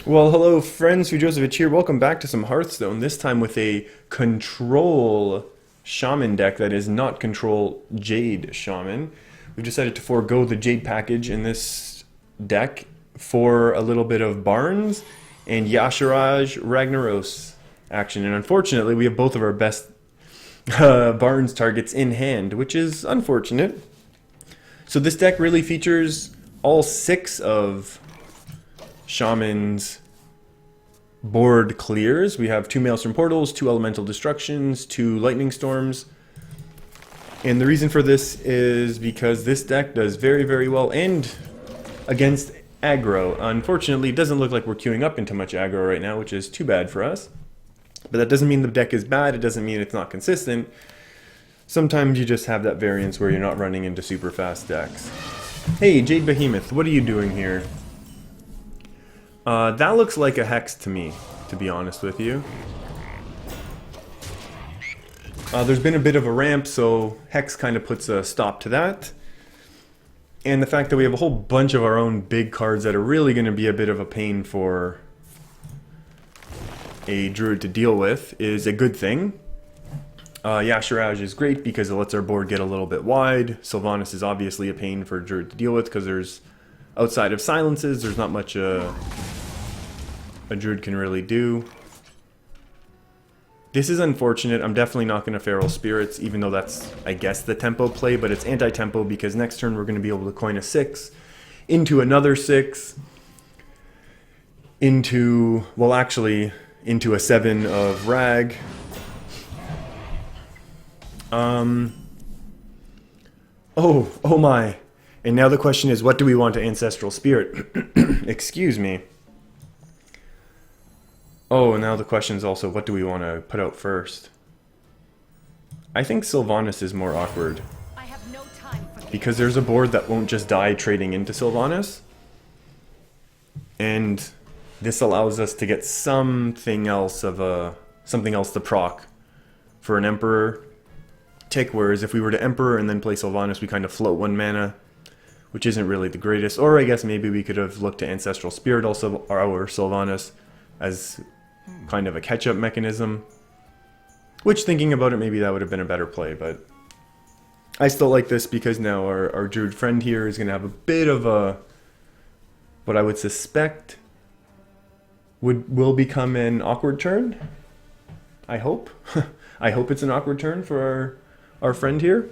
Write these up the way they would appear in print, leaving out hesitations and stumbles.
Well, hello friends, Joseph here. Welcome back to some Hearthstone, this time with a control Shaman deck that is not control Jade Shaman. We've decided to forego the Jade package in this deck for a little bit of Barnes and Yashiraj Ragnaros action. And unfortunately, we have both of our best Barnes targets in hand, which is unfortunate. So this deck really features all 6 of Shaman's board clears. We have 2 Maelstrom Portals, 2 Elemental Destructions, 2 Lightning Storms. And the reason for this is because this deck does very, very well and against aggro. Unfortunately, it doesn't look like we're queuing up into much aggro right now, which is too bad for us. But that doesn't mean the deck is bad. It doesn't mean it's not consistent. Sometimes you just have that variance where you're not running into super fast decks. Hey, Jade Behemoth, what are you doing here? That looks like a Hex to me, to be honest with you. There's been a bit of a ramp, so Hex kind of puts a stop to that. And the fact that we have a whole bunch of our own big cards that are really going to be a bit of a pain for a Druid to deal with is a good thing. Yashiraj is great because it lets our board get a little bit wide. Sylvanas is obviously a pain for Druid to deal with because there's, outside of silences, there's not much a Druid can really do. This is unfortunate. I'm definitely not going to Feral Spirits, even though that's, I guess, the tempo play, but it's anti-tempo because next turn we're going to be able to coin a 6 into another 6 into, well, actually, into a 7 of Rag. Oh my. And now the question is, what do we want to Ancestral Spirit? Excuse me. Oh, and now the question is also, what do we want to put out first? I think Sylvanas is more awkward. I have no time for Because there's a board that won't just die trading into Sylvanas. And this allows us to get something else to proc for an Emperor tick, whereas if we were to Emperor and then play Sylvanas, we kind of float 1 mana, which isn't really the greatest. Or I guess maybe we could have looked to Ancestral Spirit also, or our Sylvanas, as kind of a catch-up mechanism. Which, thinking about it, maybe that would have been a better play, but I still like this because now our Druid friend here is going to have a bit of a, what I would suspect will become an awkward turn. I hope. I hope it's an awkward turn for our friend here.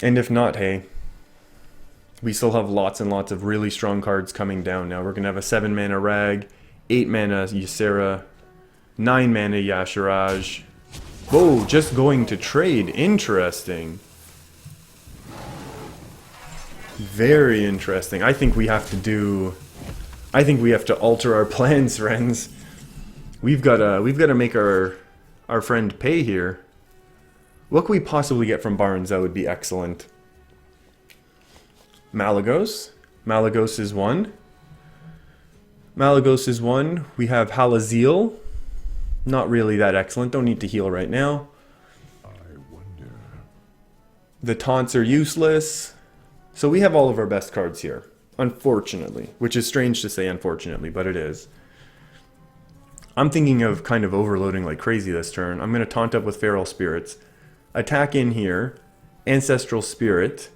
And if not, hey, we still have lots and lots of really strong cards coming down now. We're going to have a 7 mana Rag, 8 mana Ysera, 9 mana Yashiraj. Whoa, just going to trade. Interesting. Very interesting. I think we have to alter our plans, friends. We've got to make our friend pay here. What can we possibly get from Barnes that would be excellent? Malagos. Malagos is 1. Malagos is 1. We have Halaziel. Not really that excellent. Don't need to heal right now. I wonder. The taunts are useless. So we have all of our best cards here. Unfortunately. Which is strange to say unfortunately, but it is. I'm thinking of kind of overloading like crazy this turn. I'm going to taunt up with Feral Spirits. Attack in here. Ancestral Spirit.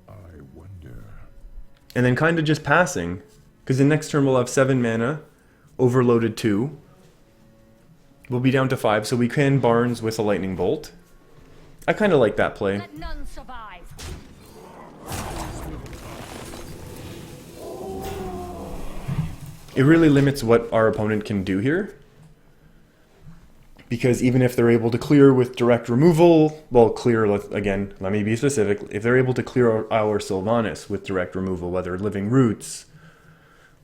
I wonder. And then kind of just passing. Because the next turn we'll have 7 mana. Overloaded 2. We'll be down to 5, so we can Barnes with a Lightning Bolt. I kind of like that play. let none survive. It really limits what our opponent can do here. Because even if they're able to clear with direct removal, well, clear, again, let me be specific. If they're able to clear our Sylvanas with direct removal, whether Living Roots,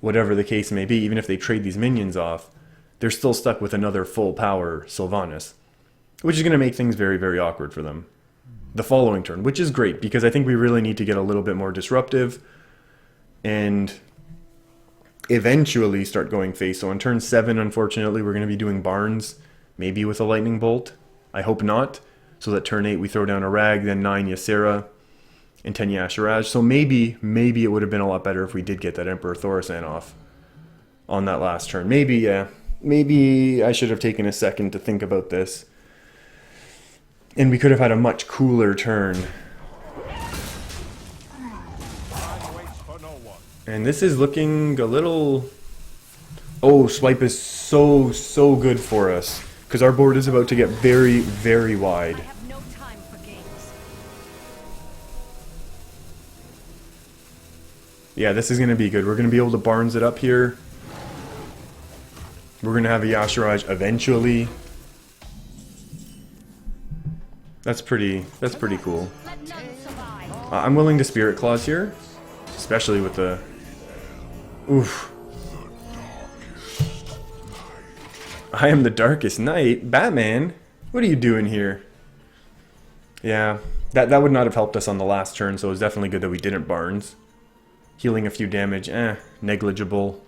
whatever the case may be, even if they trade these minions off, they're still stuck with another full power Sylvanas. Which is going to make things very, very awkward for them. The following turn, which is great, because I think we really need to get a little bit more disruptive. And eventually start going face. So on turn 7, unfortunately, we're going to be doing Barnes. Maybe with a Lightning Bolt. I hope not. So that turn 8 we throw down a Rag, then 9 Ysera. and 10 Yasharaj. So maybe it would have been a lot better if we did get that Emperor Thaurissan off on that last turn. Maybe, yeah. Maybe I should have taken a second to think about this. And we could have had a much cooler turn. And this is looking a little... Oh, swipe is so good for us. Because our board is about to get very, very wide. I have no time for games. Yeah, this is going to be good. We're going to be able to Barnes it up here. We're going to have a Yasharaj eventually. That's pretty cool. Let none survive. I'm willing to Spirit Claws here. Especially with the... Oof. I am the darkest night? Batman? What are you doing here? Yeah, that would not have helped us on the last turn, so it was definitely good that we didn't Barnes. Healing a few damage, negligible.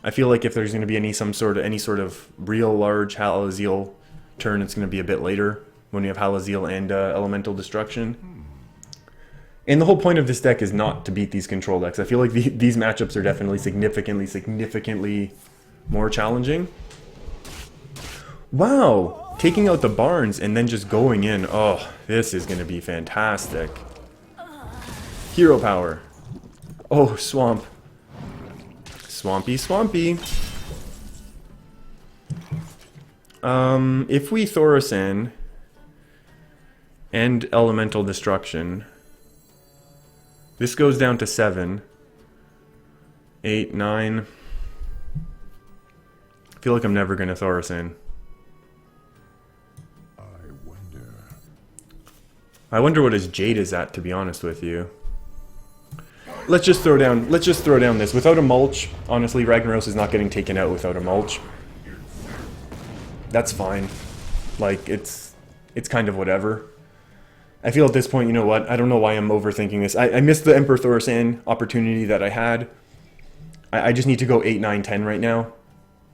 I feel like if there's going to be any sort of real large Halaziel turn, it's going to be a bit later when we have Halaziel and Elemental Destruction. And the whole point of this deck is not to beat these control decks. I feel like these matchups are definitely significantly more challenging. Wow! Taking out the Barnes and then just going in. Oh, this is going to be fantastic. Hero power. Oh, swamp. Swampy. If we Thaurissan and Elemental Destruction, this goes down to 7, 8, 9. I feel like I'm never going to Thaurissan. I wonder what his Jade is at, to be honest with you. Let's just throw down this. Without a mulch, honestly, Ragnaros is not getting taken out without a mulch. That's fine. Like, it's kind of whatever. I feel at this point, you know what? I don't know why I'm overthinking this. I missed the Emperor Thaurissan opportunity that I had. I just need to go 8, 9, 10 right now.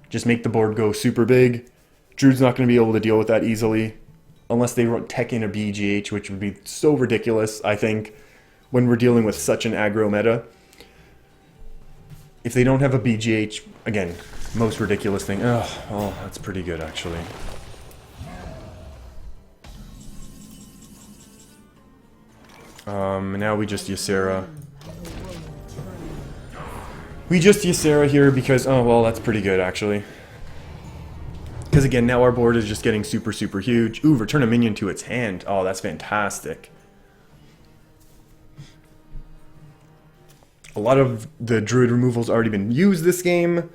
Just make the board go super big. Druid's not going to be able to deal with that easily. Unless they tech in a BGH, which would be so ridiculous, I think, when we're dealing with such an aggro meta. If they don't have a BGH, again, most ridiculous thing. Oh, that's pretty good, actually. Now we just Ysera. We just Ysera here because, oh, well, that's pretty good, actually. Because again, now our board is just getting super huge. Ooh, return a minion to its hand. Oh, that's fantastic. A lot of the Druid removal's already been used this game.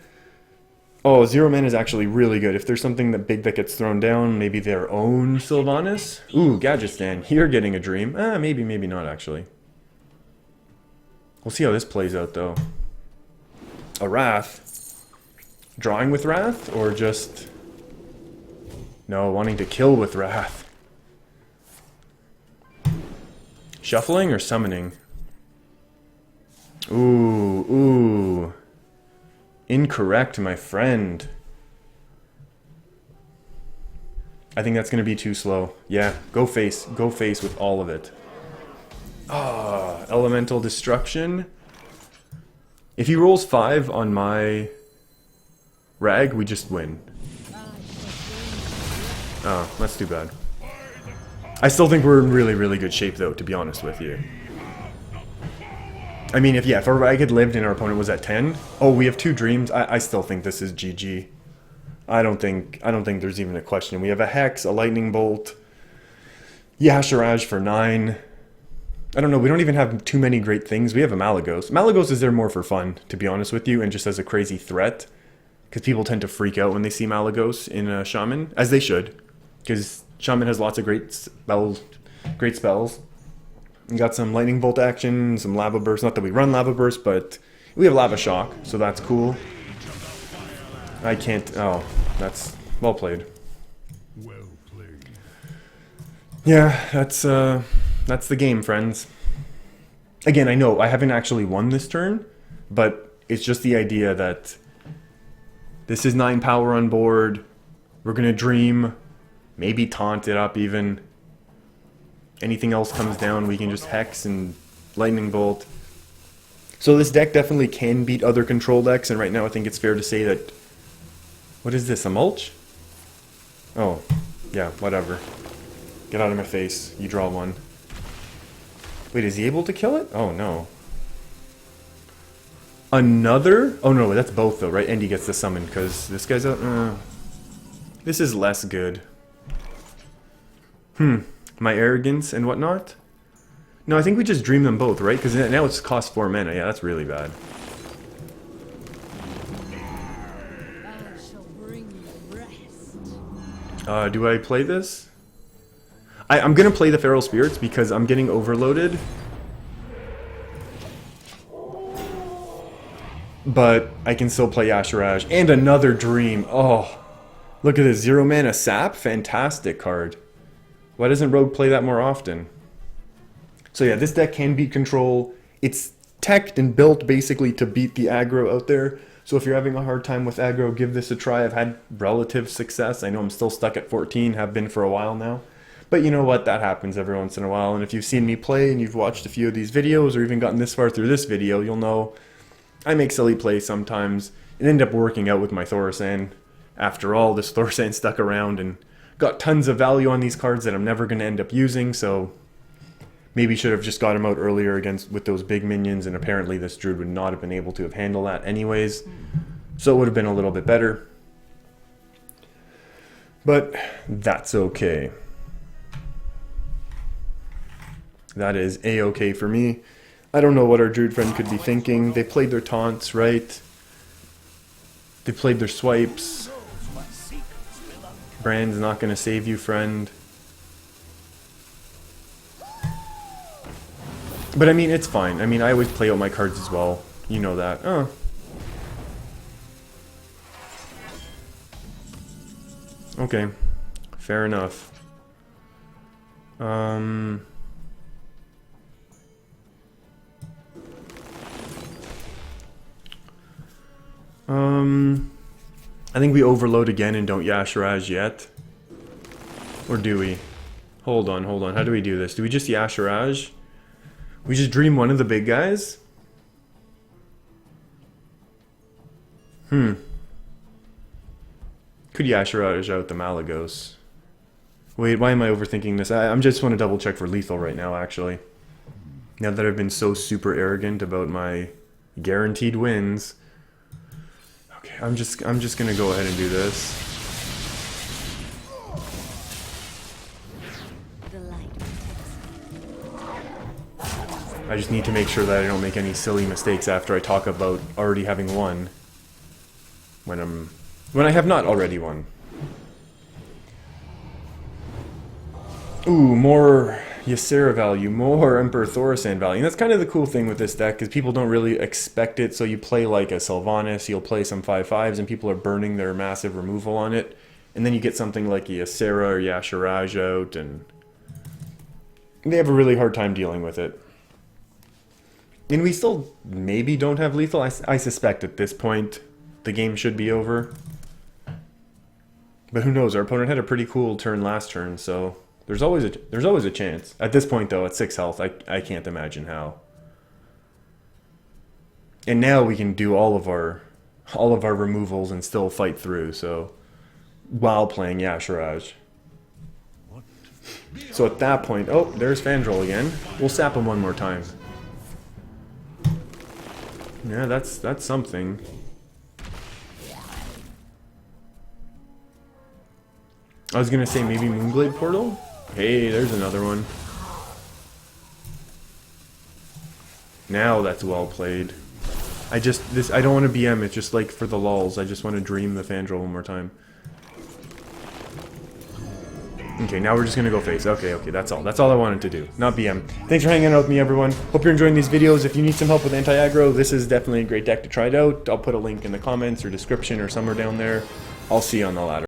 Oh, 0 mana is actually really good. If there's something that big that gets thrown down, maybe their own Sylvanas. Ooh, Gadgetzan. You're getting a dream. Maybe not, actually. We'll see how this plays out, though. A Wrath. Drawing with Wrath, or just... No, wanting to kill with Wrath. Shuffling or summoning? Ooh. Incorrect, my friend. I think that's going to be too slow. Yeah, go face with all of it. Elemental Destruction. If he rolls 5 on my Rag, we just win. Oh, that's too bad. I still think we're in really good shape, though, to be honest with you. I mean, if our Rag had lived and our opponent was at 10, oh, we have 2 dreams. I still think this is GG. I don't think there's even a question. We have a Hex, a Lightning Bolt, Yasharaj for 9. I don't know. We don't even have too many great things. We have a Malagos. Malagos is there more for fun, to be honest with you, and just as a crazy threat, because people tend to freak out when they see Malagos in a Shaman, as they should. Because Shaman has lots of great spells. We got some Lightning Bolt action, some Lava Burst. Not that we run Lava Burst, but we have Lava Shock, so that's cool. I can't... Oh, that's well played. Well played. Yeah, that's the game, friends. Again, I know I haven't actually won this turn, but it's just the idea that this is 9 power on board. We're gonna dream. Maybe taunt it up even. anything else comes down, we can just Hex and Lightning Bolt. So this deck definitely can beat other control decks, and right now I think it's fair to say that... What is this, a mulch? Oh, yeah, whatever. Get out of my face, you draw one. Wait, is he able to kill it? Oh, no. Another? Oh, no, that's both, though, right? And he gets the summon, because this guy's a... This is less good. My arrogance and whatnot? No, I think we just dream them both, right? Because now it's cost 4 mana. Yeah, that's really bad. I shall bring you rest. Do I play this? I'm going to play the Feral Spirits because I'm getting overloaded. But I can still play Yashiraj. And another Dream. Oh, look at this. 0 mana Sap. Fantastic card. Why doesn't Rogue play that more often? So yeah, this deck can beat control. It's teched and built basically to beat the aggro out there. So if you're having a hard time with aggro, give this a try. I've had relative success. I know I'm still stuck at 14, have been for a while now. But you know what? That happens every once in a while. And if you've seen me play and you've watched a few of these videos or even gotten this far through this video, you'll know I make silly plays sometimes and end up working out with my Thaurissan. After all, this Thaurissan stuck around and got tons of value on these cards that I'm never going to end up using, so maybe should have just got him out earlier with those big minions, and apparently this Druid would not have been able to have handled that anyways, so it would have been a little bit better. But that's okay. That is a-okay for me. I don't know what our Druid friend could be thinking. They played their taunts, right? They played their swipes. Brand's not going to save you, friend. But I mean, it's fine. I mean, I always play out my cards as well. You know that. Oh. Okay. Fair enough. I think we overload again and don't Yashiraj yet. Or do we? Hold on, hold on. How do we do this? Do we just Yashiraj? We just dream one of the big guys? Could Yashiraj out the Malagos. Wait, why am I overthinking this? I just want to double check for lethal right now, actually. Now that I've been so super arrogant about my guaranteed wins. Okay, I'm just gonna go ahead and do this. The light protects me. I just need to make sure that I don't make any silly mistakes after I talk about already having won. When I have not already won. Ooh, more Ysera value, more Emperor Thaurissan value. And that's kind of the cool thing with this deck, because people don't really expect it. So you play like a Sylvanas, you'll play some 5/5s, and people are burning their massive removal on it. And then you get something like Ysera or Yashiraj out, and they have a really hard time dealing with it. And we still maybe don't have lethal. I suspect at this point the game should be over. But who knows? Our opponent had a pretty cool turn last turn, so there's always a chance. At this point, though, at 6 health, I can't imagine how. And now we can do all of our removals and still fight through. So while playing Yashiraj. So at that point, oh, there's Fandral again. We'll sap him one more time. Yeah, that's something. I was gonna say maybe Moonblade Portal? Hey, there's another one. Now that's well played. I don't want to BM, it's just like for the lulz. I just want to dream the Fandral one more time. Okay, now we're just gonna go face. Okay, that's all. That's all I wanted to do. Not BM. Thanks for hanging out with me, everyone. Hope you're enjoying these videos. If you need some help with anti-aggro, this is definitely a great deck to try it out. I'll put a link in the comments or description or somewhere down there. I'll see you on the ladder.